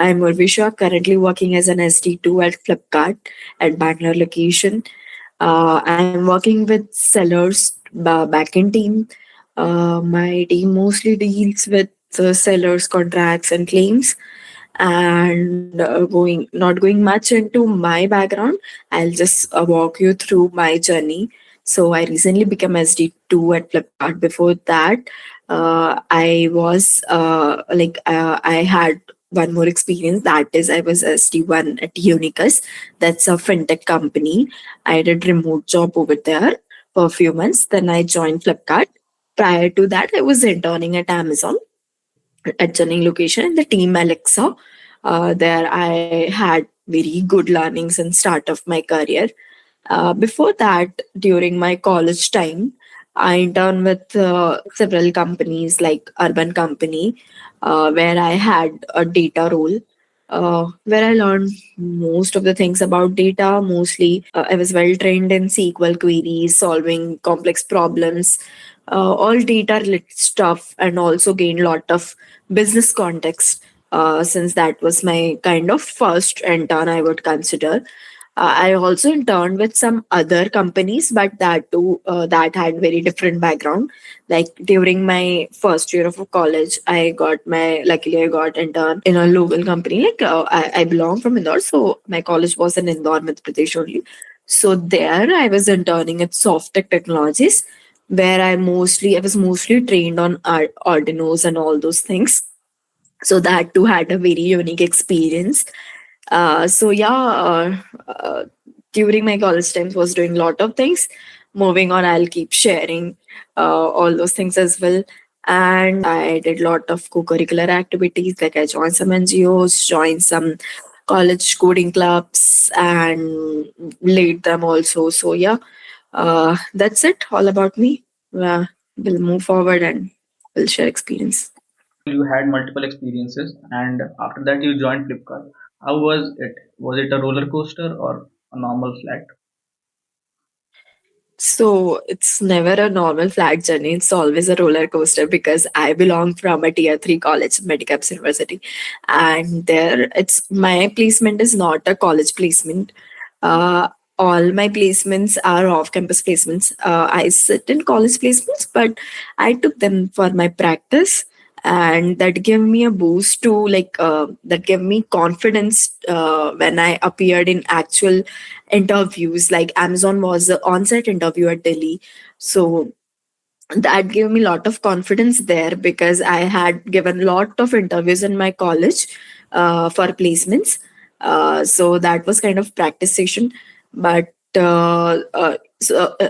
I'm Urvisha, currently working as an SD2 at Flipkart at Bangalore location. I'm working with sellers backend team. My team mostly deals with sellers contracts and claims. And going not going much into my background, I'll just walk you through my journey. So I recently became SD2 at Flipkart. Before that, I was I had one more experience, that is I was SD1 at Unicus. That's a fintech company. I did remote job over there for a few months, then I joined Flipkart. Prior to that, I was interning at Amazon at Chennai location in the team Alexa. There I had very good learnings and start of my career. Before that, during my college time, I interned with several companies like Urban Company, where I had a data role. Where I learned most of the things about data. Mostly, I was well trained in SQL queries, solving complex problems, all data related stuff, and also gained a lot of business context. Since that was my kind of first intern, I would consider. I also interned with some other companies, but that too, that had very different background. Like during my first year of college, luckily I got intern in a local company. I belong from Indore, so my college was in Indore, Madhya Pradesh only. So there I was interning at Softech Technologies, where I was mostly trained on Arduinos and all those things. So that too had a very unique experience. During my college times was doing a lot of things. Moving on, I'll keep sharing all those things as well. And I did a lot of co-curricular activities, like I joined some NGOs, joined some college coding clubs, and lead them also. So yeah, that's it all about me. We'll move forward and we'll share experience. You had multiple experiences, and after that you joined Flipkart. How was it? Was it a roller coaster or a normal flat? So it's never a normal flat journey. It's always a roller coaster because I belong from a tier three college, Medicaps University, and there it's my placement is not a college placement. Uh, all my placements are off-campus placements. I sit in college placements, but I took them for my practice, and that gave me a boost to that gave me confidence when I appeared in actual interviews. Like Amazon was an on-site interview at Delhi, so that gave me a lot of confidence there because I had given a lot of interviews in my college for placements. So that was kind of practice session. But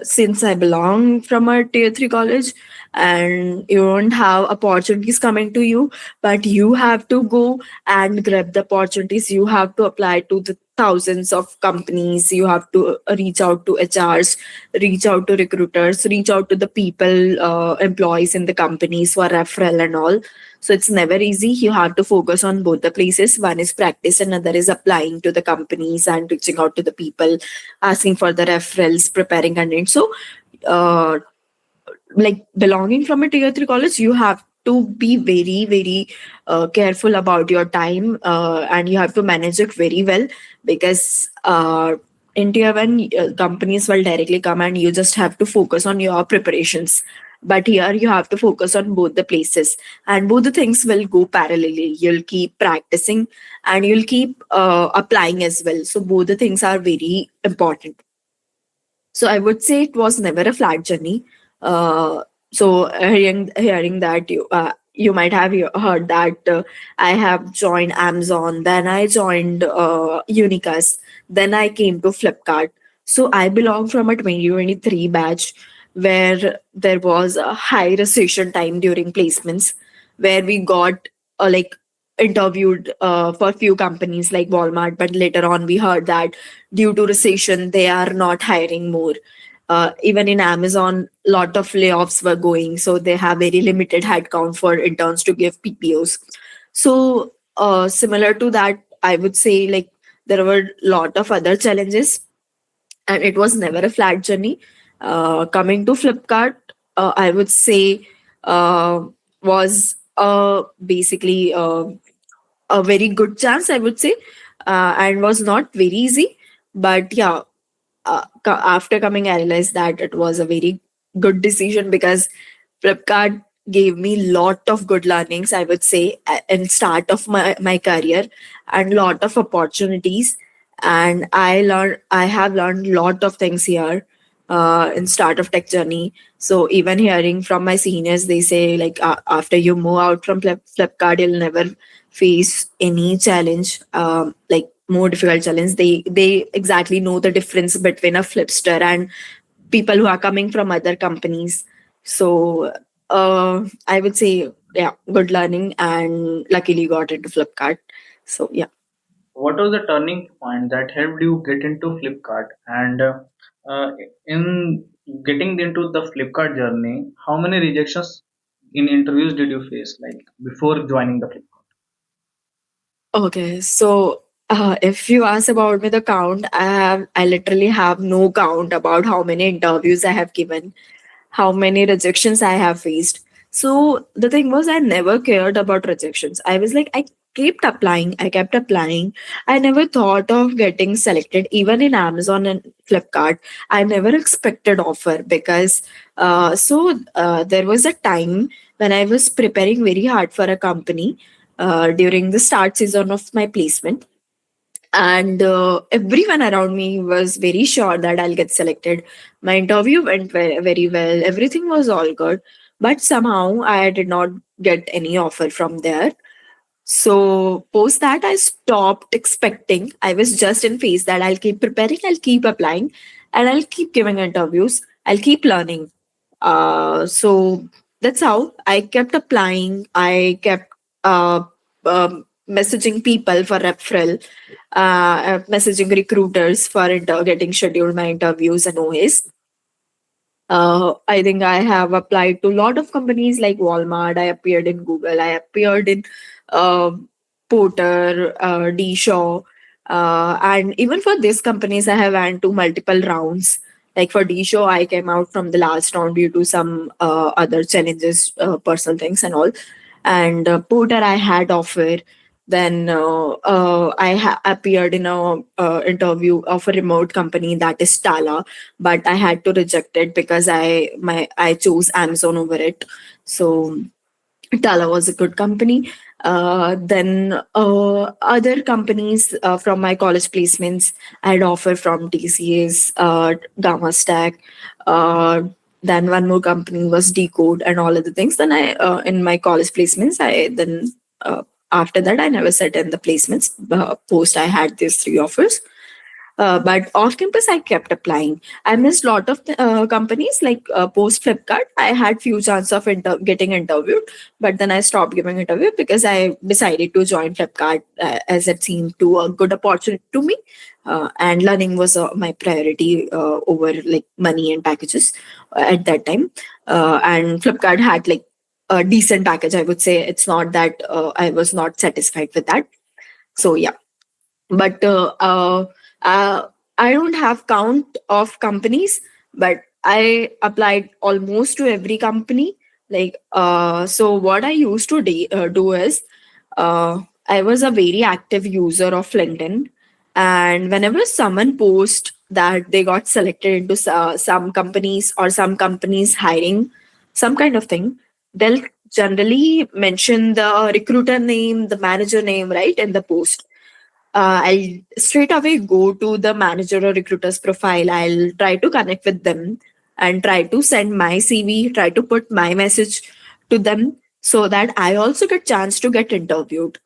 since I belong from a tier three college and you don't have opportunities coming to you, but you have to go and grab the opportunities. You have to apply to the thousands of companies. You have to reach out to HRs, reach out to recruiters, reach out to the people, employees in the companies for referral and all. So it's never easy. You have to focus on both the places. One is practice, another is applying to the companies and reaching out to the people, asking for the referrals, preparing content. So, uh, like belonging from a tier three college, you have to be very, very careful about your time, and you have to manage it very well because in tier one, companies will directly come and you just have to focus on your preparations. But here you have to focus on both the places, and both the things will go parallelly. You'll keep practicing and you'll keep applying as well. So both the things are very important. So I would say it was never a flat journey. Hearing that you might have heard that I have joined Amazon, then I joined Unicast, then I came to Flipkart. So I belong from a 2023 batch where there was a high recession time during placements, where we got interviewed for few companies like Walmart, but later on we heard that due to recession they are not hiring more. Even in Amazon, lot of layoffs were going, so they have very limited headcount for interns to give PPOs. So similar to that, I would say like there were a lot of other challenges, and it was never a flat journey. Coming to Flipkart, I would say uh, was basically a very good chance, I would say, and was not very easy. But yeah, after coming, I realized that it was a very good decision because Flipkart gave me lot of good learnings, I would say, in start of my career, and lot of opportunities. And I have learned lot of things here in start of tech journey. So even hearing from my seniors, they say like after you move out from Flipkart, you'll never face any challenge, like more difficult challenge. They exactly know the difference between a flipster and people who are coming from other companies. So I would say, yeah, good learning, and luckily got into Flipkart. So yeah. What was the turning point that helped you get into Flipkart? And uh, in getting into the Flipkart journey, how many rejections in interviews did you face, like before joining the Flipkart? Okay, so if you ask about me the count, I literally have no count about how many interviews I have given, how many rejections I have faced. So the thing was, I never cared about rejections. I was like, I kept applying. I never thought of getting selected, even in Amazon and Flipkart. I never expected offer because there was a time when I was preparing very hard for a company during the start season of my placement, and everyone around me was very sure that I'll get selected. My interview went very well. Everything was all good, but somehow I did not get any offer from there. So post that, I stopped expecting. I was just in phase that I'll keep preparing, I'll keep applying, and I'll keep giving interviews. I'll keep learning. So that's how I kept applying. I kept messaging people for referral, messaging recruiters for getting scheduled my interviews and OAs. I think I have applied to a lot of companies like Walmart. I appeared in Google. I appeared in uh, Porter, D Shaw, and even for these companies, I have went to multiple rounds. Like for D Shaw, I came out from the last round due to some other challenges, personal things and all. And Porter, I had offer. Then I appeared in a interview of a remote company, that is Tala, but I had to reject it because I chose Amazon over it. So Tala was a good company. Then other companies from my college placements, I had offer from TCS, Gamma Stack. Uh, then one more company was Decode and all of the things. Then I in my college placements, I then after that I never set in the placements. Post I had these three offers, but off campus, I kept applying. I missed a lot of companies like post Flipkart. I had few chances of getting interviewed, but then I stopped giving interview because I decided to join Flipkart as it seemed to a good opportunity to me. And learning was my priority over like money and packages at that time. And Flipkart had like a decent package, I would say. It's not that I was not satisfied with that. So yeah, but uh, I don't have count of companies, but I applied almost to every company. Like so what I used to do is uh, I was a very active user of LinkedIn, and whenever someone posts that they got selected into some companies, or some companies hiring some kind of thing, they'll generally mention the recruiter name, the manager name, right, in the post. I'll straight away go to the manager or recruiter's profile. I'll try to connect with them and try to send my CV, try to put my message to them so that I also get chance to get interviewed.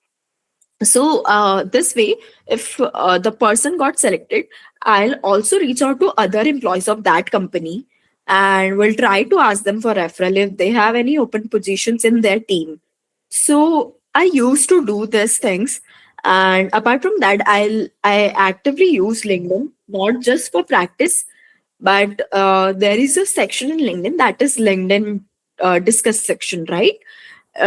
So this way, if the person got selected, I'll also reach out to other employees of that company and will try to ask them for referral if they have any open positions in their team. So I used to do these things, and apart from that, I actively use LinkedIn not just for practice, but there is a section in LinkedIn, that is LinkedIn discuss section, right?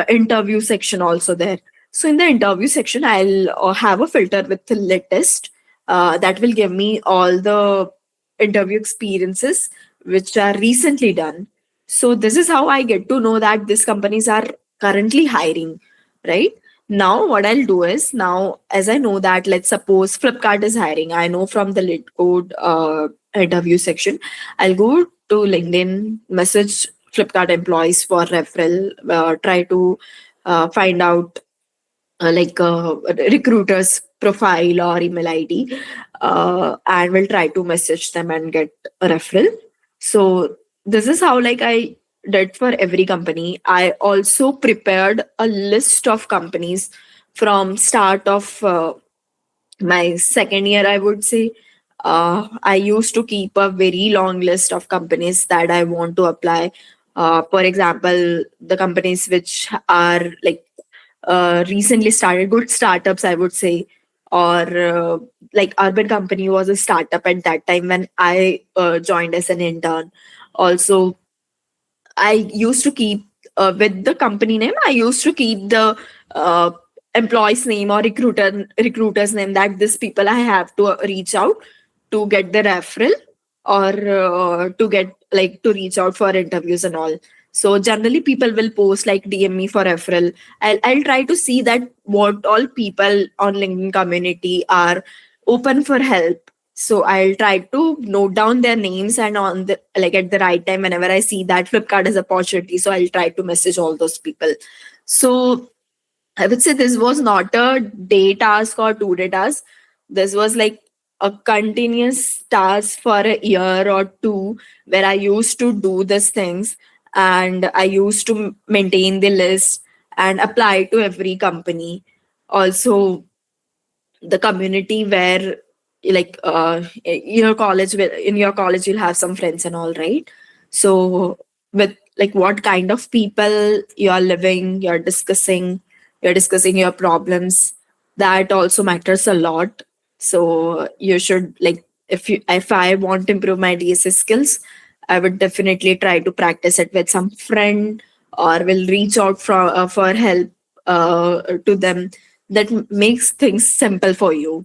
Interview section also there. So in the interview section, I'll have a filter with the latest that will give me all the interview experiences which are recently done. So this is how I get to know that these companies are currently hiring, right? Now what I'll do is, now as I know that, let's suppose Flipkart is hiring, I know from the lit code interview section, I'll go to LinkedIn, message Flipkart employees for referral, try to find out recruiter's profile or email ID, and we'll try to message them and get a referral. So this is how like I did for every company. I also prepared a list of companies from start of my second year, I would say. I used to keep a very long list of companies that I want to apply. For example, the companies which are like recently started, good startups, I would say, or like Urban Company was a startup at that time when I joined as an intern. Also, I used to keep with the company name. I used to keep the uh, employee's name or recruiter's name, that this people I have to reach out to get the referral, or to get like to reach out for interviews and all. So generally, people will post like DM me for referral. I'll try to see that what all people on LinkedIn community are open for help. So I'll try to note down their names, and on the like at the right time, whenever I see that Flipkart is opportunity, so I'll try to message all those people. So I would say this was not a day task or 2 day task. This was like a continuous task for a year or two, where I used to do these things, and I used to maintain the list and apply to every company. Also, the community where like in your college you'll have some friends and all, right? So with like what kind of people you're living, you're discussing your problems, that also matters a lot. So you should like, if I want to improve my DSA skills, I would definitely try to practice it with some friend, or will reach out for help to them. That makes things simple for you.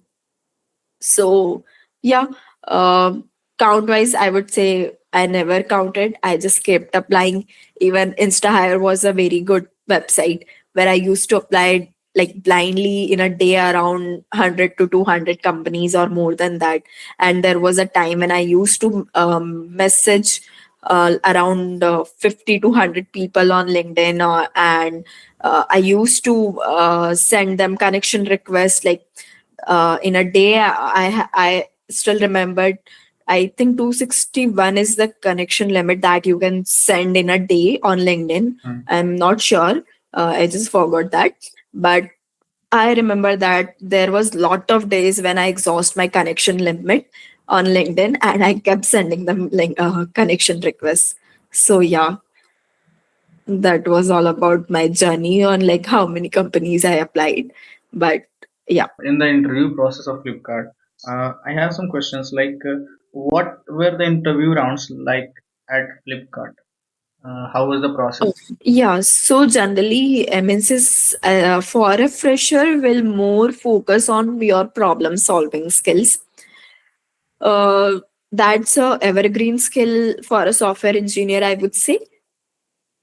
So yeah, uh, count wise, I would say I never counted. I just kept applying. Even InstaHire was a very good website where I used to apply like blindly in a day around 100 to 200 companies or more than that. And there was a time when I used to message around 50 to 100 people on LinkedIn, and I used to send them connection requests like in a day. I still remembered, I think 261 is the connection limit that you can send in a day on LinkedIn. Hmm. I'm not sure, I just forgot that. But I remember that there was lot of days when I exhaust my connection limit on LinkedIn, and I kept sending them like connection requests. So yeah, that was all about my journey on like how many companies I applied. But yeah. In the interview process of Flipkart, I have some questions like what were the interview rounds like at Flipkart? How was the process? Yeah, so generally, MNCs for a fresher will more focus on your problem solving skills. Uh, that's a evergreen skill for a software engineer, I would say.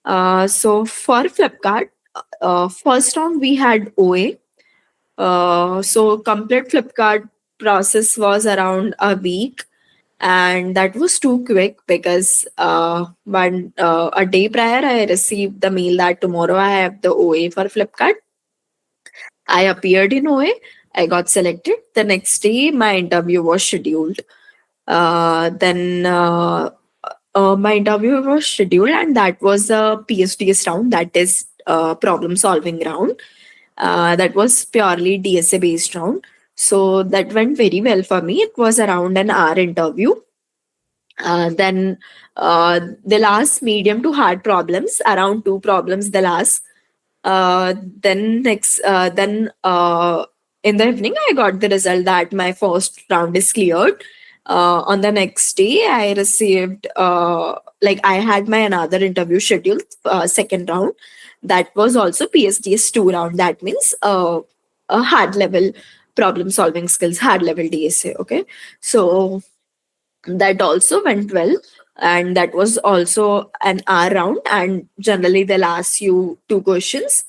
So for Flipkart, first round we had OA. So complete Flipkart process was around a week, and that was too quick because a day prior I received the mail that tomorrow I have the OA for Flipkart. I appeared in OA, I got selected. The next day my interview was scheduled. Then my interview was scheduled, and that was a PhD's round, that is problem solving round. That was purely DSA based round. So that went very well for me. It was around an hour interview. Then the last medium to hard problems, around two problems the last. Then in the evening, I got the result that my first round is cleared. On the next day, I received like I had my another interview scheduled, second round. That was also PSDS two round. That means a hard level problem solving skills, hard level DSA. Okay, so that also went well, and that was also an hour round, and generally they'll ask you two questions.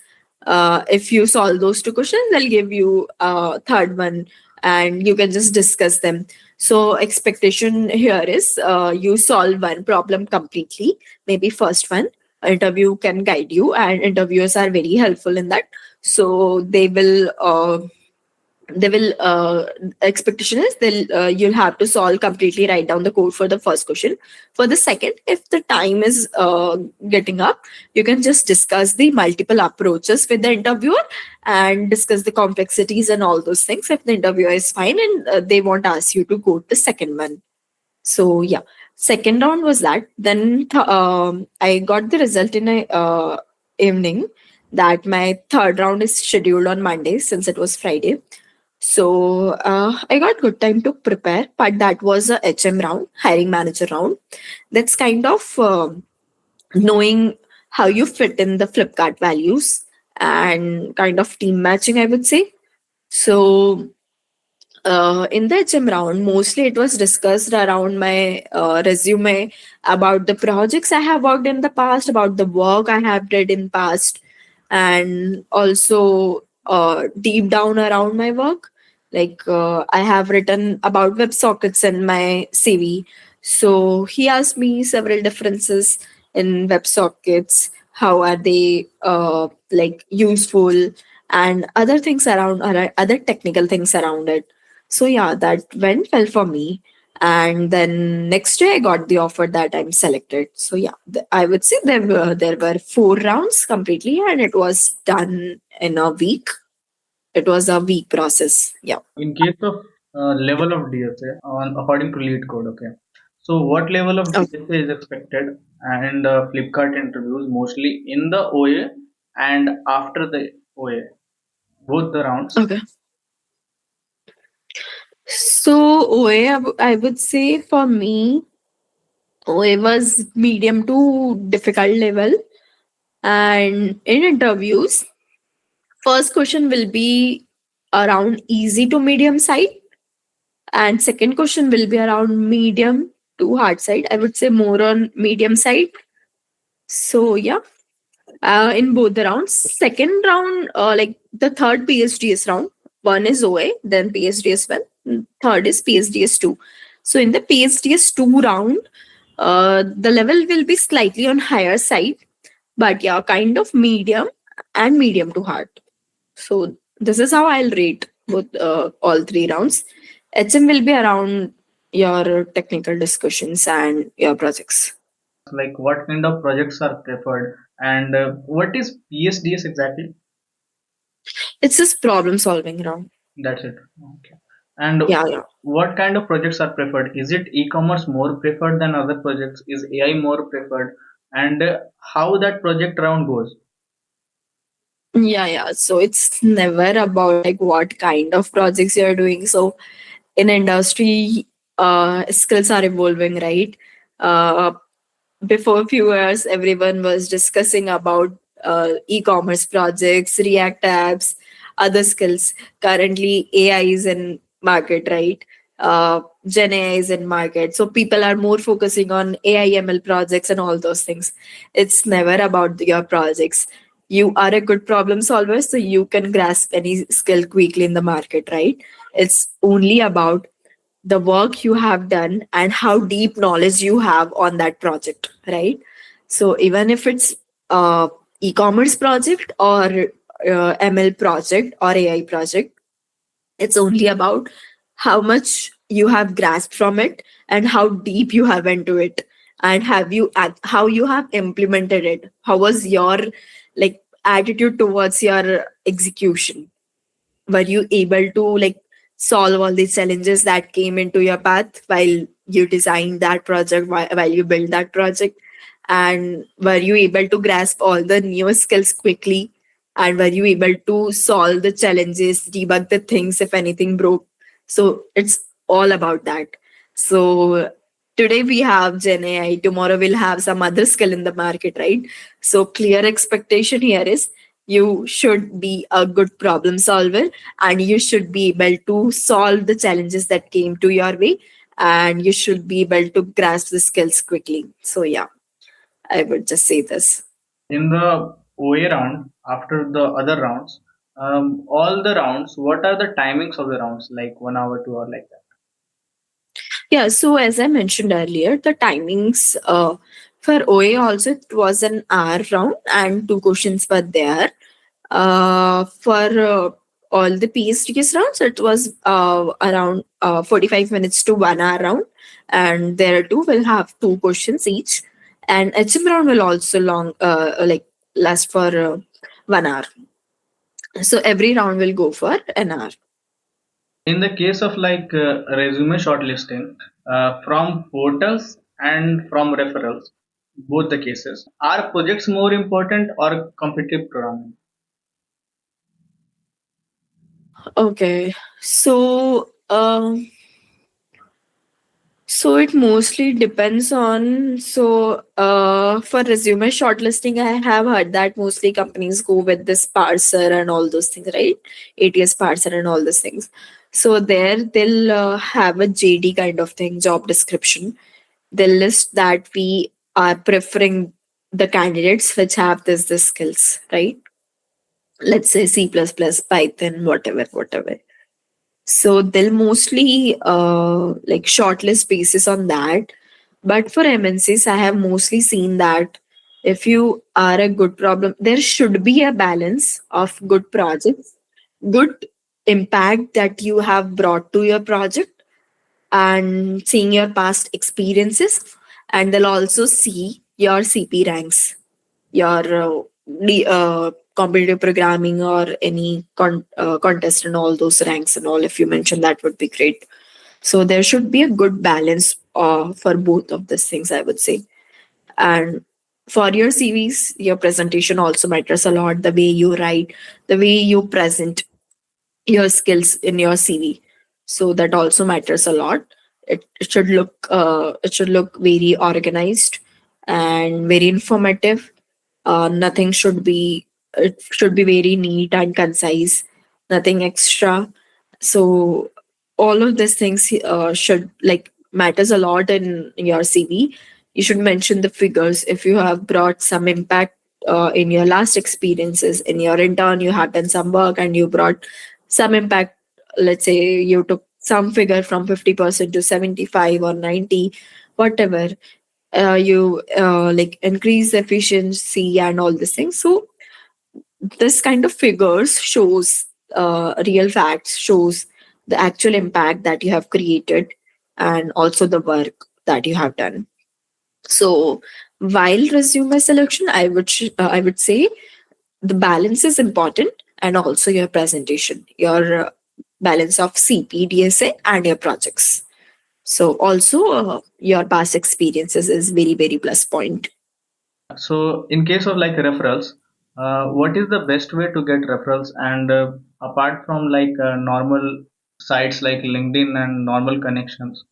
If you solve those two questions, they'll give you a third one, and you can just discuss them. So expectation here is you solve one problem completely, maybe first one. Interview can guide you, and interviewers are very helpful in that. So they will expectation is they'll you'll have to solve completely, write down the code for the first question. For the second, if the time is getting up, you can just discuss the multiple approaches with the interviewer and discuss the complexities and all those things. If the interviewer is fine and they won't ask you to go to the second one. So yeah, second round was that. Then I got the result in a evening, that my third round is scheduled on Monday since it was Friday. So I got good time to prepare, but that was a HM round, hiring manager round. That's kind of knowing how you fit in the Flipkart values and kind of team matching, I would say. So in the HM round, mostly it was discussed around my resume, about the projects I have worked in the past, about the work I have did in past, and also deep down around my work. Like I have written about WebSockets in my CV. So he asked me several differences in WebSockets. How are they like useful, and other things around, other technical things around it. So yeah, that went well for me. And then next day I got the offer that I'm selected. So yeah, I would say there were 4 rounds completely, and it was done in a week. It was a week process. Yeah. In case of level of DSA, on according to lead code, okay. So what level of Oh, DSA is expected and Flipkart interviews mostly in the OA and after the OA, both the rounds. okay. So OA, I would say for me, OA was medium to difficult level. And in interviews, first question will be around easy to medium side, and second question will be around medium to hard side. I would say more on medium side. So yeah, in both the rounds. Second round, like the third PhDs round, one is OA, then PhDs one, third is PhDs two. So in the PhDs two round, the level will be slightly on higher side, but yeah, kind of medium and medium to hard. So this is how I'll rate both all 3 rounds. HM will be around your technical discussions and your projects. Like what kind of projects are preferred and what is PSDS exactly? It's just problem solving round. That's it. Okay. And Yeah, yeah. what kind of projects are preferred? Is it e-commerce more preferred than other projects? Is AI more preferred? And how that project round goes? Yeah, yeah. So it's never about like what kind of projects you're doing. So in industry, skills are evolving, right? Uh, Before a few years, everyone was discussing about e-commerce projects, React apps, other skills. Currently, AI is in market, right? Gen AI is in market, so people are more focusing on AI ML projects and all those things. It's never about your projects. You are a good problem solver, so you can grasp any skill quickly in the market, right? It's only about the work you have done and how deep knowledge you have on that project, right? So even if it's e-commerce project or ML project or AI project, it's only about how much you have grasped from it and how deep you have into it, and how you have implemented it. How was your like attitude towards your execution? Were you able to like solve all these challenges that came into your path while you designed that project, while you built that project? And were you able to grasp all the new skills quickly? And were you able to solve the challenges, debug the things if anything broke? So it's all about that. So today we have Gen AI, tomorrow we'll have some other skill in the market, right? So clear expectation here is you should be a good problem solver, and you should be able to solve the challenges that came to your way, and you should be able to grasp the skills quickly. So yeah, I would just say this. In the OA round, after the other rounds, all the rounds, what are the timings of the rounds? Like 1 hour, 2 hour, like that. Yeah, so as I mentioned earlier, the timings for OA also it was an hour round and two questions were there. For all the PSTS rounds, it was around 45 minutes to 1 hour round, and there too will have two questions each. And HM round will also like last for 1 hour. So every round will go for an hour. In the case of like resume shortlisting from portals and from referrals, both the cases, are projects more important or competitive programming? Okay, so so it mostly depends on for resume shortlisting, I have heard that mostly companies go with this parser and all those things, right? ATS parser and all those things. So there they'll have a JD kind of thing, job description. They'll list that we are preferring the candidates which have this skills, right? Let's say C++, Python, whatever. So they'll mostly like shortlist basis on that. But for MNCs, I have mostly seen that if you are a good problem, there should be a balance of good projects, good impact that you have brought to your project, and seeing your past experiences. And they'll also see your CP ranks, your competitive programming or any contest and all those ranks and all. If you mention that would be great. So there should be a good balance for both of these things, I would say. And for your CVs, your presentation also matters a lot. The way you write, the way you present your skills in your CV. So that also matters a lot. It should look very organized and very informative. Nothing should be It should be very neat and concise. Nothing extra. So all of these things should like matters a lot in your CV. You should mention the figures if you have brought some impact in your last experiences. In your intern, you have done some work and you brought some impact. Let's say you took some figure from 50% to 75 or 90, whatever. You like increase efficiency and all these things. So this kind of figures shows real facts, shows the actual impact that you have created and also the work that you have done. So while resume selection, I would say the balance is important, and also your presentation, your balance of CP, DSA, and your projects. So also your past experiences is very plus point. So, in case of like referrals, what is the best way to get referrals? And apart from like normal sites like LinkedIn and normal connections,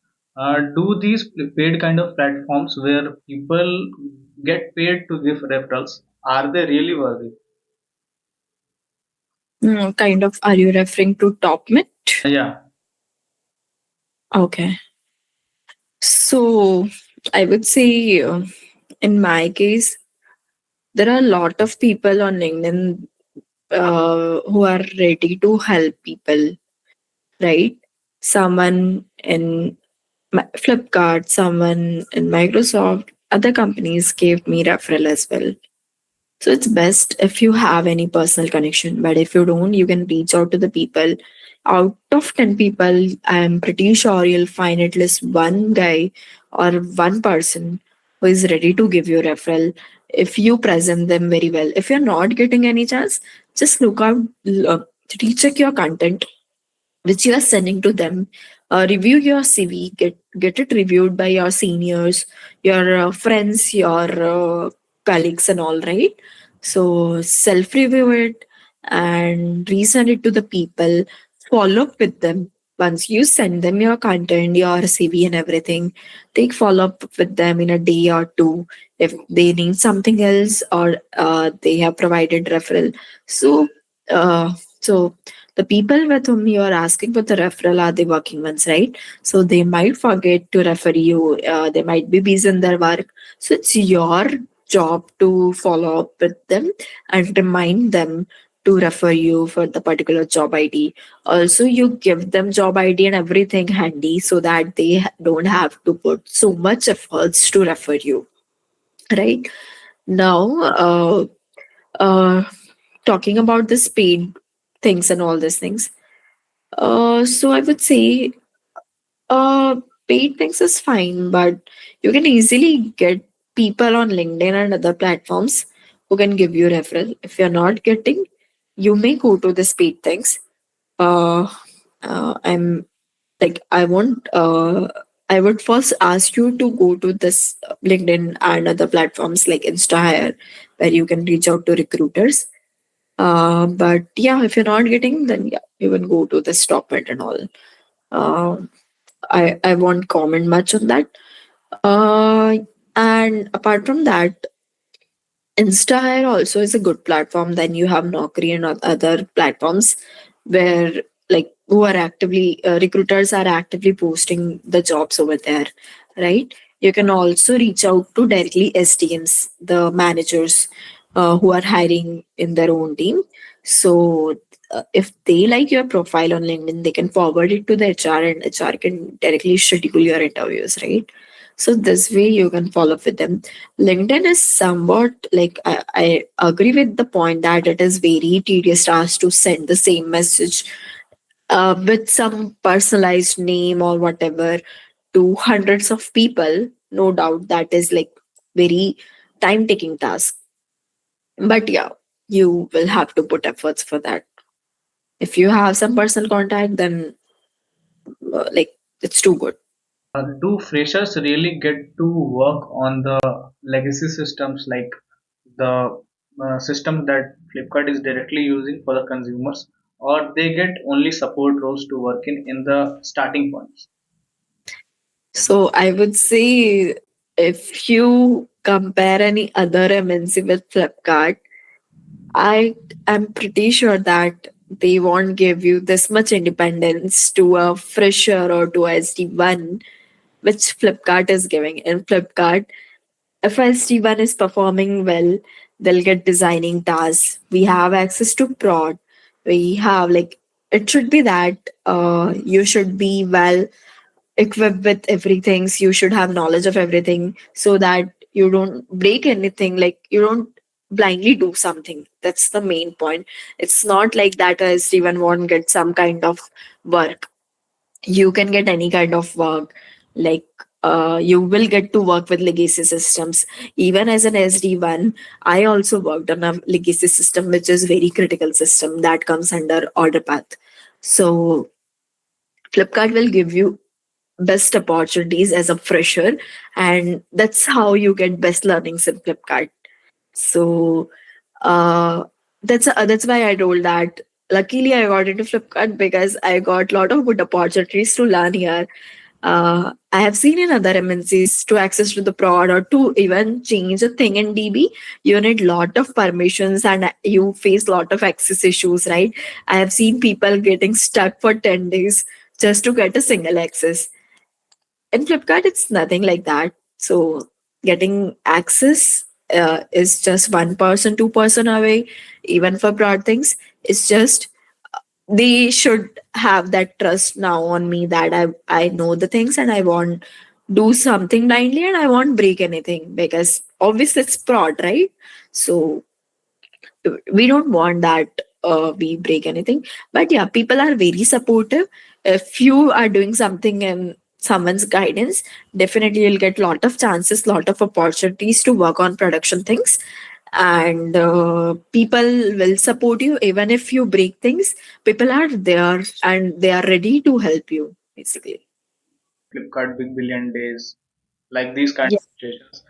do these paid kind of platforms where people get paid to give referrals, are they really worthy? Kind of, are you referring to TopMit? Yeah. Okay. So I would say, in my case, there are a lot of people on LinkedIn who are ready to help people, right? Someone in Flipkart, someone in Microsoft, other companies gave me referral as well. So it's best if you have any personal connection. But if you don't, you can reach out to the people. Out of 10 people, I'm pretty sure you'll find at least one guy or one person who is ready to give you a referral if you present them very well. If you're not getting any chance, just look out, recheck your content which you are sending to them. Review your CV, get it reviewed by your seniors, your friends, your colleagues, and all, right? So self review it and resend it to the people. Follow up with them. Once you send them your content, your CV, and everything, take follow up with them in a day or two if they need something else or they have provided referral. So, so the people with whom you are asking for the referral are the working ones, right? So they might forget to refer you. They might be busy in their work. So it's your job to follow up with them and remind them to refer you for the particular job ID. Also, you give them job ID and everything handy so that they don't have to put so much efforts to refer you. Right now, uh, talking about the paid things and all these things. So I would say paid things is fine, but you can easily get people on LinkedIn and other platforms who can give you referral. If you're not getting, you may go to this paid things. Uh, I'm like I won't. I would first ask you to go to this LinkedIn and other platforms like InstaHire, where you can reach out to recruiters. But yeah, if you're not getting, then yeah, you can go to the stop it and all. Um, I won't comment much on that. And apart from that, InstaHire also is a good platform. Then you have Naukri and other platforms where like who are actively recruiters are actively posting the jobs over there, right? You can also reach out to directly STMs, the managers who are hiring in their own team. So if they like your profile on LinkedIn, they can forward it to the HR and HR can directly schedule your interviews, right? So this way you can follow up with them. LinkedIn is somewhat like I agree with the point that it is very tedious task to send the same message with some personalized name or whatever to hundreds of people. No doubt that is like very time taking task. But yeah, you will have to put efforts for that. If you have some personal contact, then like it's too good. Do freshers really get to work on the legacy systems like the system that Flipkart is directly using for the consumers, or they get only support roles to work in the starting points? So I would say if you compare any other MNC with Flipkart, I am pretty sure that they won't give you this much independence to a fresher or to a SD1, which Flipkart is giving. In Flipkart, if SD1 is performing well, they'll get designing tasks. We have access to prod. We have like it should be that you should be well equipped with everything. So you should have knowledge of everything so that you don't break anything. Like you don't blindly do something. That's the main point. It's not like that as even won't get some kind of work. You can get any kind of work. Like you will get to work with legacy systems. Even as an SD1, I also worked on a legacy system, which is very critical system that comes under order path. So Flipkart will give you best opportunities as a fresher, and that's how you get best learnings in Flipkart. So uh, that's why I told that luckily I got into Flipkart because I got a lot of good opportunities to learn here. I have seen in other MNCs to access to the prod or to even change a thing in DB, you need lot of permissions and you face lot of access issues, right? I have seen people getting stuck for 10 days just to get a single access. In Flipkart, it's nothing like that. So getting access is just 1%, 2% away. Even for broad things, it's just they should have that trust now on me that I know the things and I won't do something blindly and I won't break anything because obviously it's prod, right? So we don't want that we break anything. But yeah, people are very supportive. If you are doing something in someone's guidance, definitely you'll get lot of chances, lot of opportunities to work on production things, and people will support you even if you break things. People are there and they are ready to help you basically. Flipkart Big Billion Days, like these kind Yeah. of situations.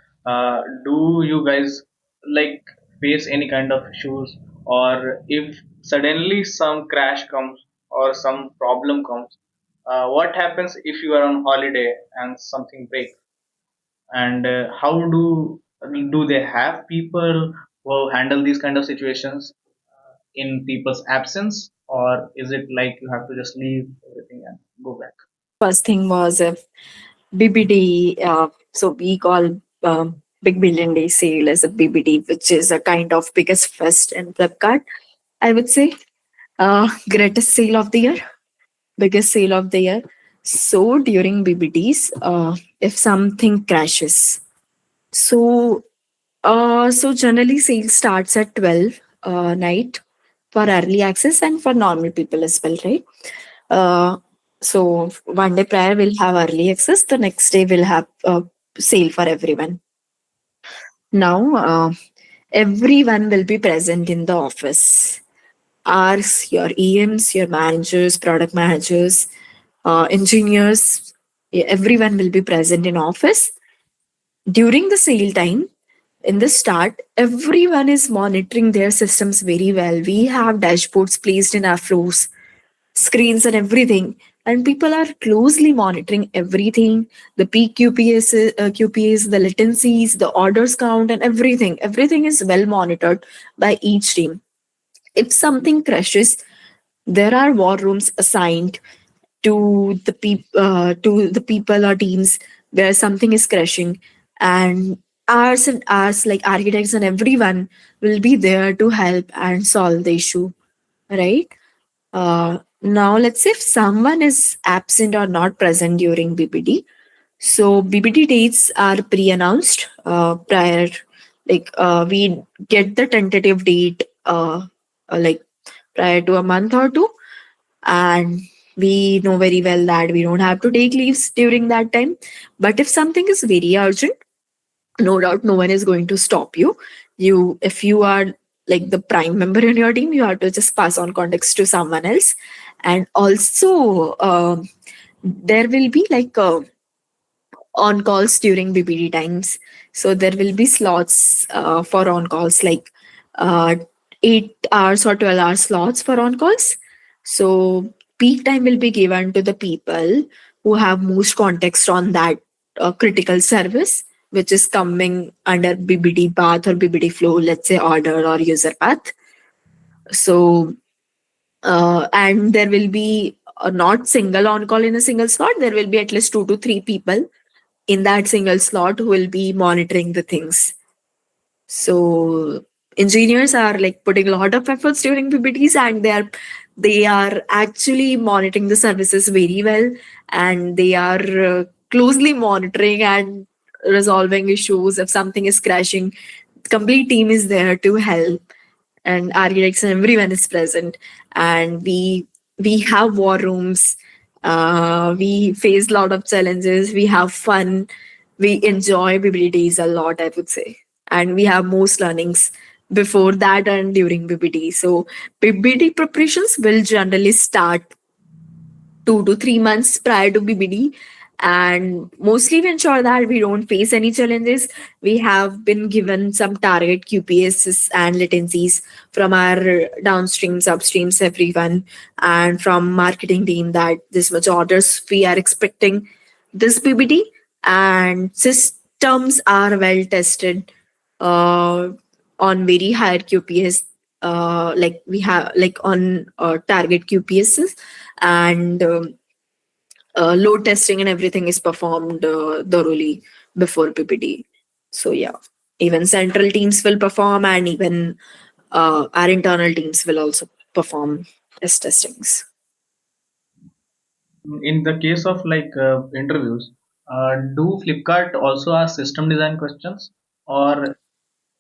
Do you guys like face any kind of issues, or if suddenly some crash comes or some problem comes, what happens if you are on holiday and something breaks? And how do they have people who handle these kind of situations in people's absence, or is it like you have to just leave everything and go back? First thing was if BBD, so we call Big Billion Day sale is a BBD, which is a kind of biggest fest in Flipkart. I would say greatest sale of the year, biggest sale of the year. So during BBDs, if something crashes, so so generally sale starts at 12 night for early access and for normal people as well, right? Uh, so one day prior we'll have early access. The next day we'll have sale for everyone. Now everyone will be present in the office. Ours, your EMs, your managers, product managers, engineers, everyone will be present in office during the sale time. In the start, everyone is monitoring their systems very well. We have dashboards placed in our floors, screens and everything, and people are closely monitoring everything, the peak QPAs, the latencies, the orders count, and everything is well monitored by each team. If something crashes, there are war rooms assigned to the people or teams where something is crashing, and ours like architects and everyone will be there to help and solve the issue, right? Now let's say if someone is absent or not present during BBD, so BBD dates are pre-announced prior, like we get the tentative date like prior to a month or two, and we know very well that we don't have to take leaves during that time. But if something is very urgent, no doubt no one is going to stop you. If you are like the prime member in your team, you have to just pass on context to someone else. And also there will be like on calls during BBD times. So there will be slots for on calls, like uh, 8 hours or 12-hour slots for on calls. So peak time will be given to the people who have most context on that critical service, which is coming under BBD path or BBD flow, let's say order or user path. So and there will be not single on call in a single slot. There will be at least 2 to 3 people in that single slot who will be monitoring the things. So engineers are like putting a lot of efforts during PPTs, and they are actually monitoring the services very well, and they are closely monitoring and resolving issues. If something is crashing, complete team is there to help, and architects and everyone is present, and we have war rooms. We face a lot of challenges, we have fun, we enjoy BBDs a lot, I would say, and we have most learnings before that and during BBD. So BBD preparations will generally start 2 to 3 months prior to BBD. And mostly to ensure that we don't face any challenges, we have been given some target QPSs and latencies from our downstreams, upstreams, everyone, and from marketing team that this much orders we are expecting this BBD, and systems are well tested on very higher QPS. Like we have like on target QPSs, and load testing and everything is performed thoroughly before PPD. So yeah, even central teams will perform, and even our internal teams will also perform test testings. In the case of interviews, do Flipkart also ask system design questions, or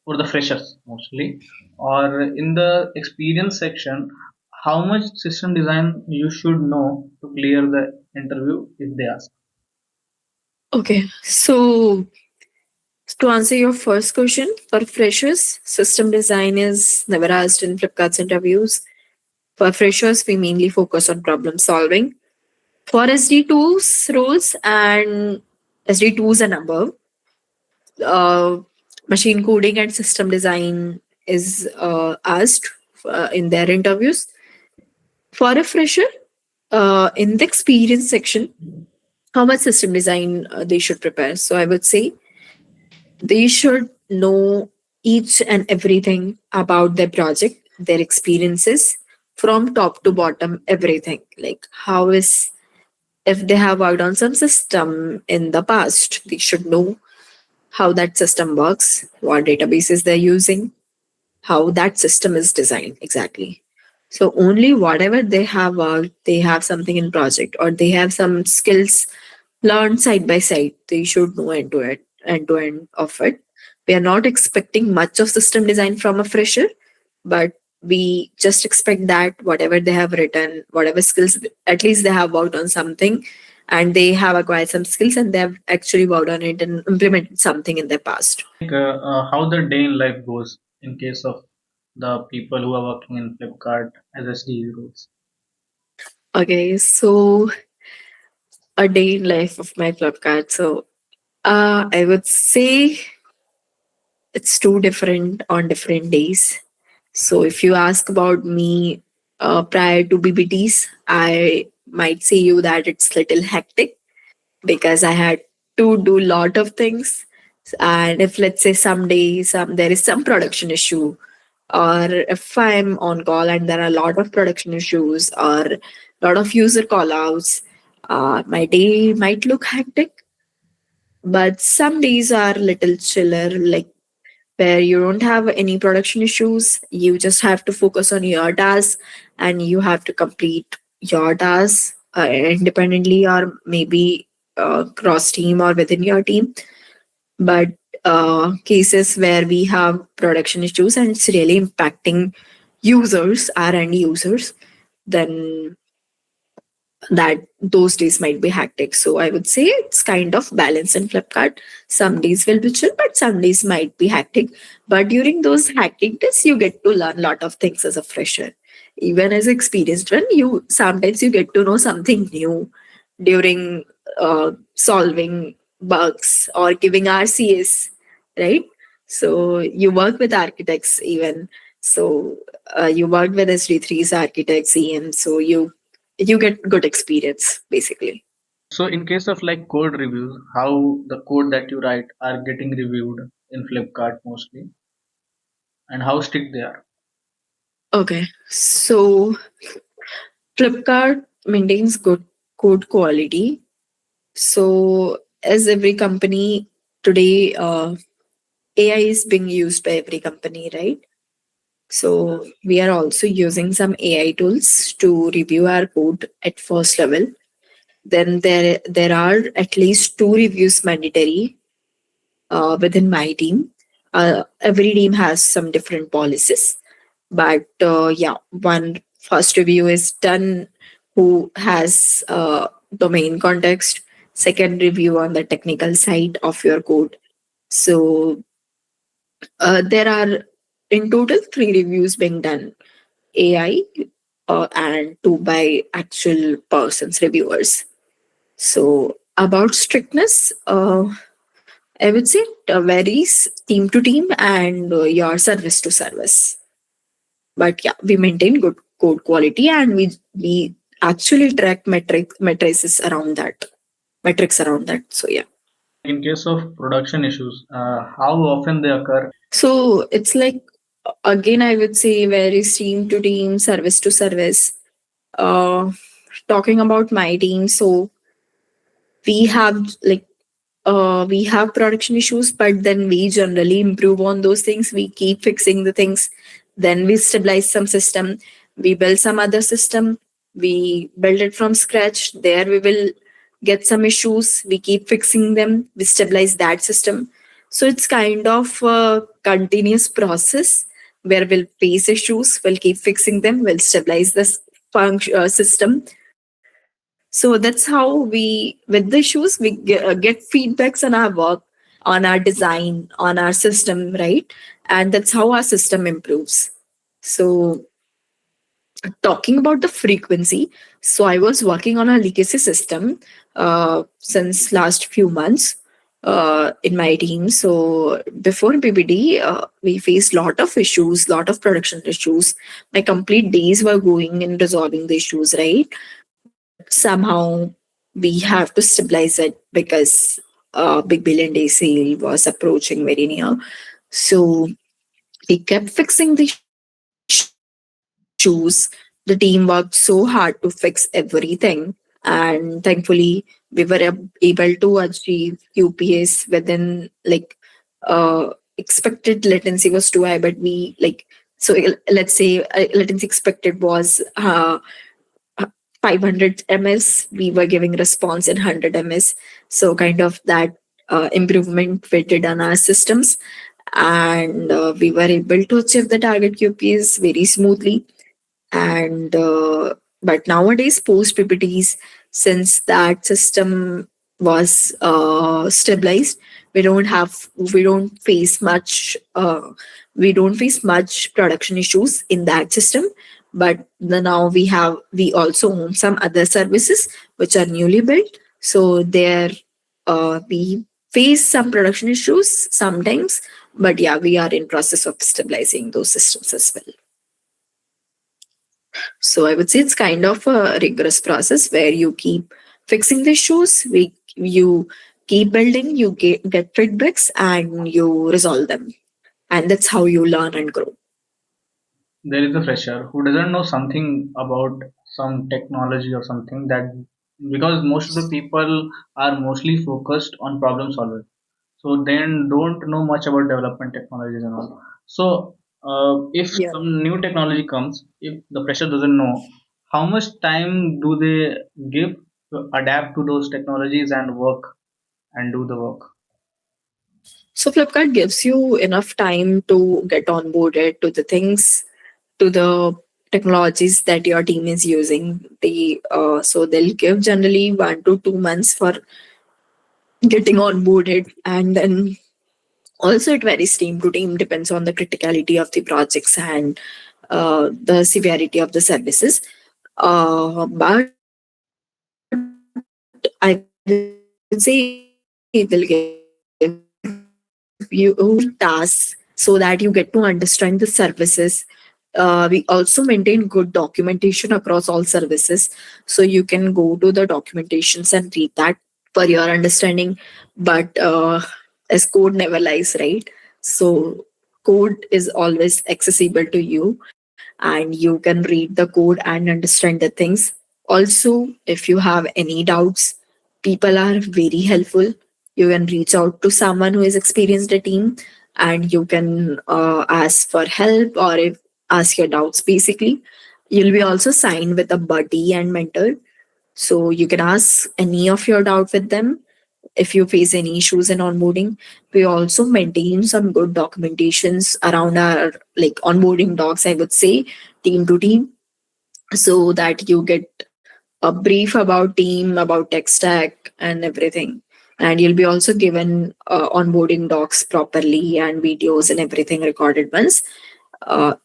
for the freshers mostly, or in the experience section, how much system design you should know to clear the interview if they ask? Okay, so to answer your first question, for freshers, system design is never asked in Flipkart's interviews. For freshers, we mainly focus on problem solving. For SD2s roles and SD2s and above, uh, machine coding and system design is asked in their interviews. For a fresher, in the experience section, how much system design they should prepare. So I would say they should know each and everything about their project, their experiences from top to bottom, everything. Like how if they have worked on some system in the past, they should know. how that system works, what databases they're using, how that system is designed exactly. So only whatever they have worked, they have something in project, or they have some skills learned side by side, they should know end to end of it. We are not expecting much of system design from a fresher, but we just expect that whatever they have written, whatever skills, at least they have worked on something, and they have acquired some skills, and they have actually worked on it and implemented something in their past. How the day in life goes in case of the people who are working in Flipkart as SDE roles. Okay, so a day in life of my Flipkart. So I would say it's too different on different days. So if you ask about me prior to BBTs, I might say you that it's little hectic because I had to do lot of things. And if let's say someday there is some production issue, or if I'm on call and there are a lot of production issues or a lot of user call outs, my day might look hectic. But some days are little chiller, like where you don't have any production issues. You just have to focus on your tasks and you have to complete your tasks independently, or maybe cross team or within your team. But cases where we have production issues and it's really impacting users, our end users, then that those days might be hectic. So I would say it's kind of balance in Flipkart. Some days will be chill, but some days might be hectic. But during those hectic days, you get to learn a lot of things as a fresher. Even as experienced one, you sometimes you get to know something new during solving bugs or giving RCS, right? So you work with architects even. So you work with SD3's architects, EM. So you get good experience basically. So in case of like code reviews, how the code that you write are getting reviewed in Flipkart mostly, and how strict they are. Okay, so Flipkart maintains good code quality. So as every company today, AI is being used by every company, right? So we are also using some AI tools to review our code at first level. Then there are at least two reviews mandatory within my team. Every team has some different policies, but yeah, one first review is done who has domain context. Second review on the technical side of your code. So there are in total three reviews being done: AI and two by actual persons reviewers. So about strictness, I would say it varies team to team and your service to service. But yeah, we maintain good code quality, and we actually track metrics around that. Metrics around that. So yeah. In case of production issues, how often they occur? So it's like again I would say varies team to team, service to service. Uh, Talking about my team, so we have like we have production issues, but then we generally improve on those things. We keep fixing the things. Then we stabilize some system. We build some other system. We build it from scratch. There we will get some issues. We keep fixing them. We stabilize that system. So it's kind of a continuous process where we'll face issues, we'll keep fixing them, we'll stabilize this system. So that's how with the issues, we get feedbacks on our work, on our design, on our system, right? And that's how our system improves. So talking about the frequency, so I was working on a legacy system since last few months in my team. So before BBD, we faced lot of issues, lot of production issues. My complete days were going in resolving the issues, right? But somehow we have to stabilize it because big billion day sale was approaching very near. So we kept fixing the issues. The team worked so hard to fix everything. And thankfully, we were able to achieve QPS within like expected latency was too high, but we like, so let's say latency expected was 500 ms, we were giving response in 100 ms. So kind of that improvement we did on our systems, and we were able to achieve the target QPs very smoothly. And but nowadays post ppts, since that system was stabilized, we don't have we don't face much we don't face much production issues in that system. But now we also own some other services which are newly built, so there we face some production issues sometimes. But yeah, we are in process of stabilizing those systems as well. So I would say it's kind of a rigorous process where you keep fixing the issues, you keep building, you get feedbacks, and you resolve them. And that's how you learn and grow. There is a fresher who doesn't know something about some technology or something that, because most of the people are mostly focused on problem solving, so they don't know much about development technologies and all. So if Yeah. some new technology comes, if the fresher doesn't know, how much time do they give to adapt to those technologies and work and do the work? So Flipkart gives you enough time to get onboarded to the things, to the technologies that your team is using. So they'll give generally 1 to 2 months for getting onboarded, and then also it varies team to team, depends on the criticality of the projects and the severity of the services. But I would say they'll give you tasks so that you get to understand the services. We also maintain good documentation across all services, so you can go to the documentations and read that for your understanding. But as code never lies, right? So code is always accessible to you, and you can read the code and understand the things. Also, if you have any doubts, people are very helpful. You can reach out to someone who has experienced a team, and you can ask for help, or if ask your doubts basically. You'll be also signed with a buddy and mentor, so you can ask any of your doubt with them if you face any issues in onboarding. We also maintain some good documentations around our like onboarding docs, I would say, team to team, so that you get a brief about team, about tech stack and everything. And you'll be also given onboarding docs properly and videos and everything recorded once.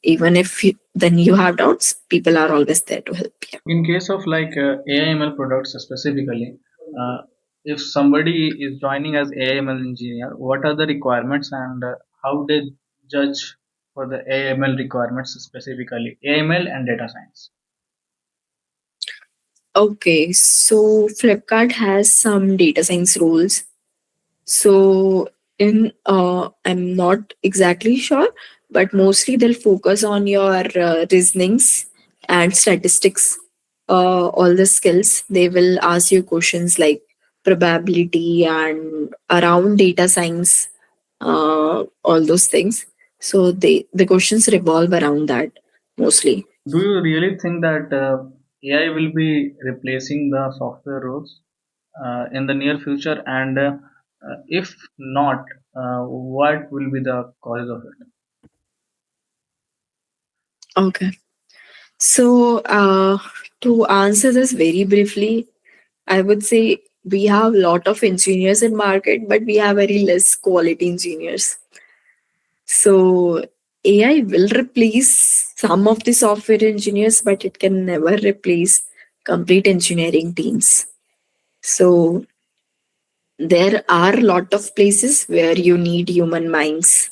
Even if then you have doubts, people are always there to help you. In case of like AIML products specifically, uh, if somebody is joining as AIML engineer, what are the requirements and how they judge for the AIML requirements, specifically AML and data science? Okay, so Flipkart has some data science rules. So in I'm not exactly sure, but mostly they'll focus on your reasonings and statistics, all the skills. They will ask you questions like probability and around data science, all those things. So the questions revolve around that mostly. Do you really think that AI will be replacing the software roles in the near future? And if not, what will be the cause of it? Okay. So to answer this very briefly, I would say we have a lot of engineers in market, but we have very less quality engineers. So AI will replace some of the software engineers, but it can never replace complete engineering teams. So there are a lot of places where you need human minds,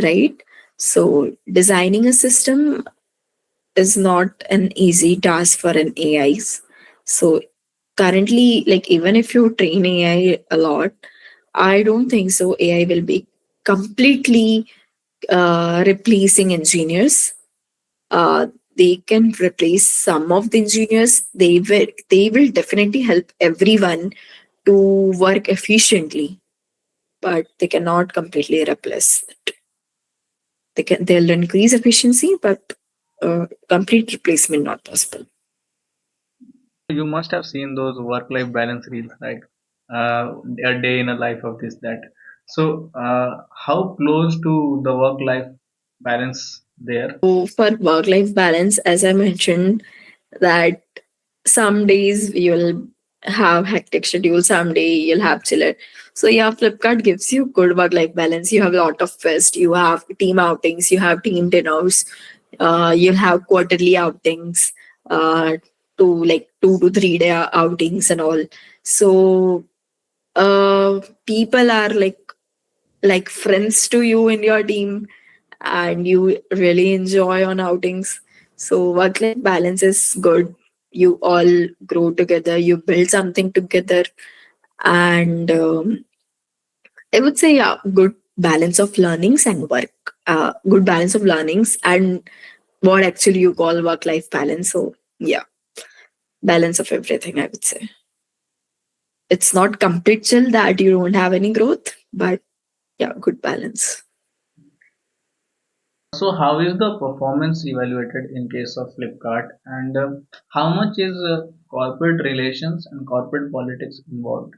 right? So designing a system is not an easy task for an AIs. So currently, like even if you train AI a lot, I don't think so. AI will be completely replacing engineers. Uh, they can replace some of the engineers. They will definitely help everyone to work efficiently. but they cannot completely replace it. They'll increase efficiency, but complete replacement not possible. You must have seen those work-life balance reels, right? A day in a life of this that. So, how close to the work-life balance there? So for work life balance, as I mentioned, that some days you'll have hectic schedule, some day you'll have chiller. So yeah, Flipkart gives you good work life balance. You have a lot of fest, you have team outings, you have team dinners, you'll have quarterly outings, to like 2 to 3 day outings and all. So people are like friends to you in your team, and you really enjoy on outings. So work life balance is good. You all grow together, you build something together, and I would say, yeah, good balance of learnings and work. Good balance of learnings and what actually you call work life balance. So yeah, balance of everything, I would say. It's not complete chill that you don't have any growth, but yeah, good balance. So, how is the performance evaluated in case of Flipkart, and how much is corporate relations and corporate politics involved?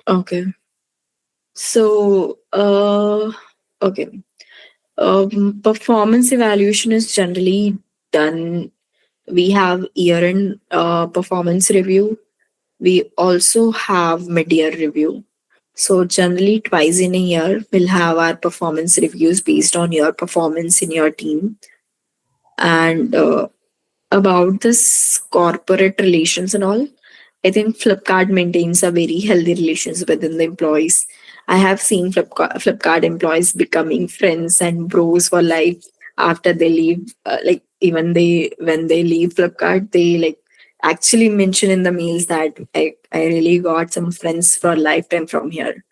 Okay. So, okay. Performance evaluation is generally done. We have year-end performance review. We also have mid-year review. So generally, twice in a year, we'll have our performance reviews based on your performance in your team. And about this corporate relations and all, I think Flipkart maintains a very healthy relations within the employees. I have seen Flipkart employees becoming friends and bros for life after they leave. Like even they when they leave Flipkart, they like actually mention in the mails that I really got some friends for a lifetime from here.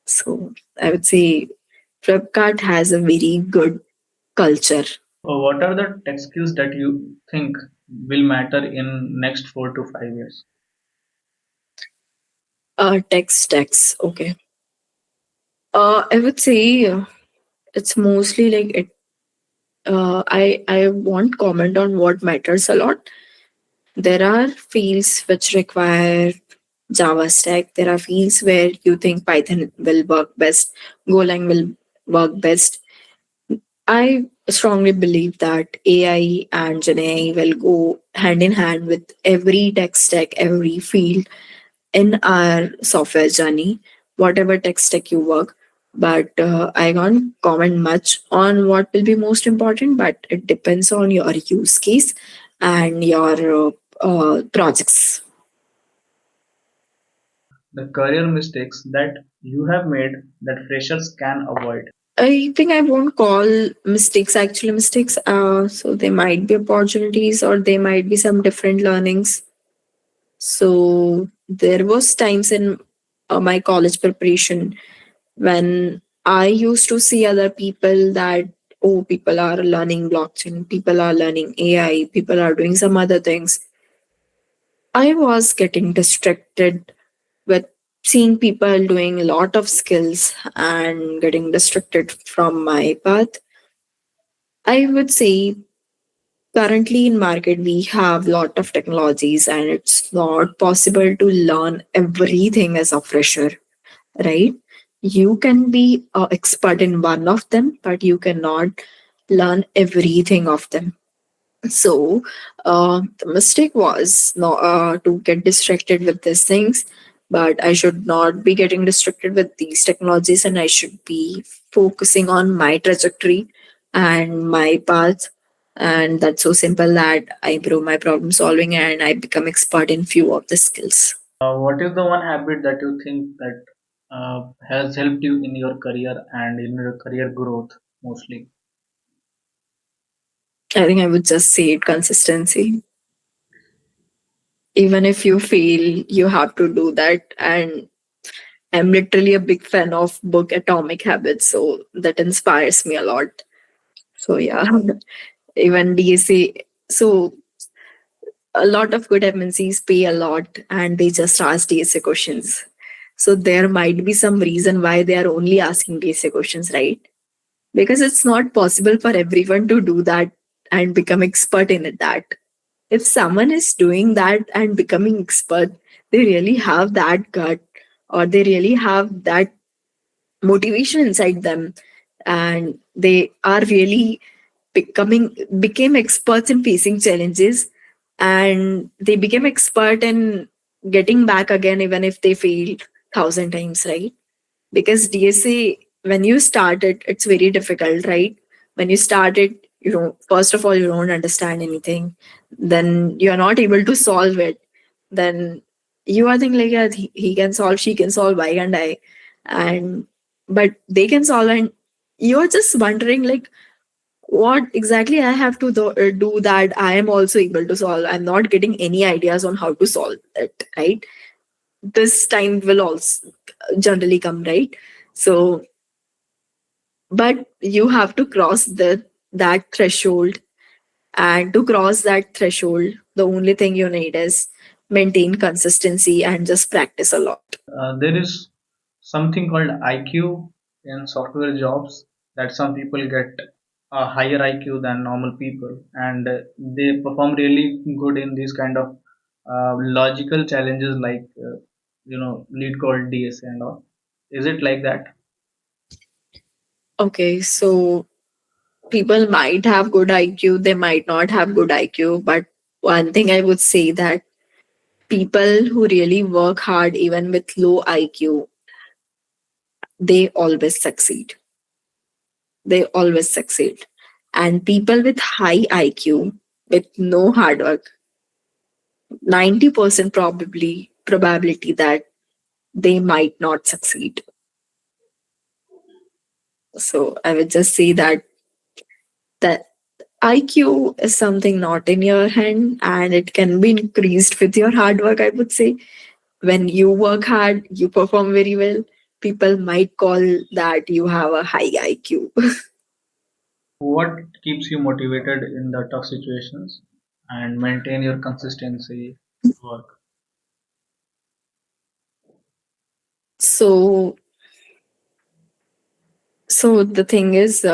So I would say Flipkart has a very good culture. What are the tech skills that you think will matter in next 4 to 5 years? Text. Okay. I would say it's mostly like it. I won't comment on what matters a lot. There are fields which require Java stack. There are fields where you think Python will work best, Golang will work best. I strongly believe that AI and Gen AI will go hand in hand with every tech stack, every field in our software journey, whatever tech stack you work. But I can't comment much on what will be most important, but it depends on your use case and your projects. The career mistakes that you have made that freshers can avoid. I think I won't call mistakes actually mistakes. So they might be opportunities or they might be some different learnings. So there was times in my college preparation when I used to see other people that, oh, people are learning blockchain, people are learning AI, people are doing some other things. I was getting distracted with seeing people doing a lot of skills and getting distracted from my path. I would say currently in market we have lot of technologies and it's not possible to learn everything as a fresher, right? You can be an expert in one of them, but you cannot learn everything of them. So the mistake was not to get distracted with these things, but I should not be getting distracted with these technologies, and I should be focusing on my trajectory and my path. And that's so simple that I improve my problem solving and I become expert in few of the skills. What is the one habit that you think that has helped you in your career and in your career growth mostly? I think I would just say it consistency. Even if you fail, you have to do that. And I'm literally a big fan of book Atomic Habits, so that inspires me a lot. So yeah, even DSA. So a lot of good MNCs pay a lot, and they just ask DSA questions. So there might be some reason why they are only asking DSA questions, right? Because it's not possible for everyone to do that and become expert in it. That if someone is doing that and becoming expert, they really have that gut, or they really have that motivation inside them, and they are really became experts in facing challenges, and they became expert in getting back again even if they fail thousand times, right? Because DSA, when you start it, it's very difficult, right? When you start it, you don't, first of all, you don't understand anything. Then you are not able to solve it. Then you are thinking like, yeah, he can solve, she can solve, why can't I? And but they can solve, and you're just wondering like, what exactly I have to do that I am also able to solve. I'm not getting any ideas on how to solve it, right? This time will also generally come, right? So but you have to cross that threshold, and to cross that threshold the only thing you need is maintain consistency and just practice a lot. There is something called IQ in software jobs, that some people get a higher IQ than normal people, and they perform really good in these kind of logical challenges like lead called DSA and all. Is it like that? Okay, so people might have good IQ, they might not have good IQ, but one thing I would say that people who really work hard even with low IQ, they always succeed. They always succeed. And people with high IQ, with no hard work, 90% probability that they might not succeed. So I would just say that IQ is something not in your hand, and it can be increased with your hard work, I would say. When you work hard, you perform very well. People might call that you have a high IQ. What keeps you motivated in the tough situations and maintain your consistency work? So so the thing is,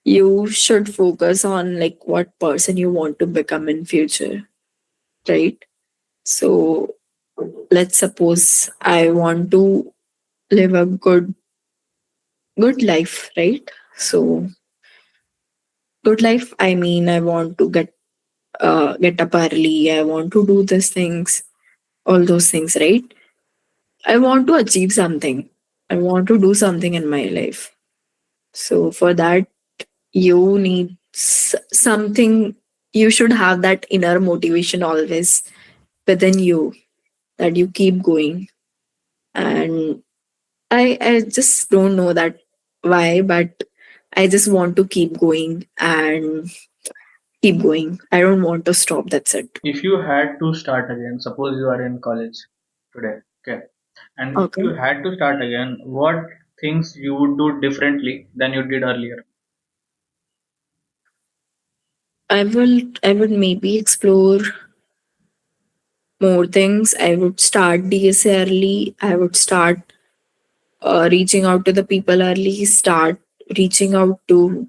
you should focus on like what person you want to become in future, right? So let's suppose I want to live a good life, right? So good life, I mean, I want to get up early, I want to do these things, all those things, right? I want to achieve something, I want to do something in my life. So for that, you need something. You should have that inner motivation always within you, that you keep going. And I just don't know that why, but I just want to keep going and keep going. I don't want to stop. That's it. If you had to start again, suppose you are in college today, okay, and if you Okay. had to start again, what things you would do differently than you did earlier? I would maybe explore more things. I would start DSA early. I would start reaching out to the people early, start reaching out to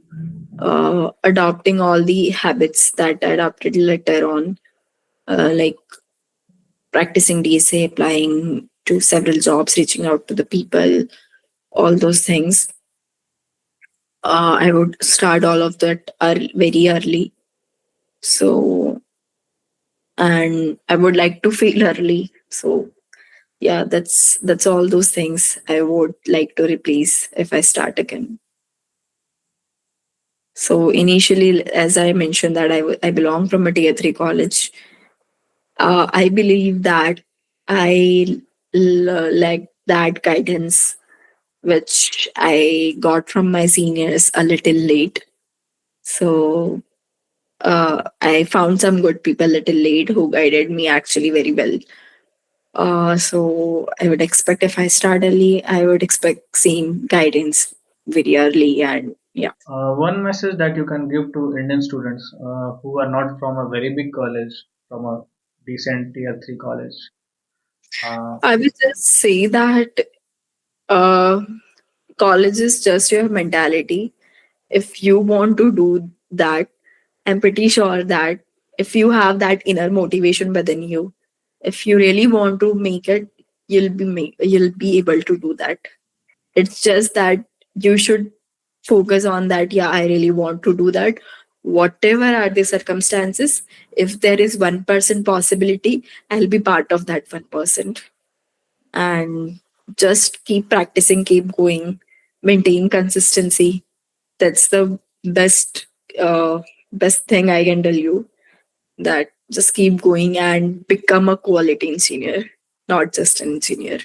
adopting all the habits that I adopted later on, like practicing DSA, applying to several jobs, reaching out to the people, all those things. I would start all of that very early. So, and I would like to fail early. So, yeah, that's all those things I would like to replace if I start again. So initially, as I mentioned, that I belong from a tier three college. I believe that I like that guidance which I got from my seniors a little late. So I found some good people a little late who guided me actually very well. So I would expect if I start early, I would expect same guidance very early, and yeah. One message that you can give to Indian students who are not from a very big college, from a decent tier 3 college. Uh, I would just say that uh, college is just your mentality. If you want to do that, I'm pretty sure that if you have that inner motivation within you, if you really want to make it, you'll be able to do that. It's just that you should focus on that. Yeah, I really want to do that. Whatever are the circumstances, if there is 1% possibility, I'll be part of that 1%. And just keep practicing, keep going, maintain consistency. That's the uh, best thing I can tell you. That just keep going and become a quality engineer, not just an engineer.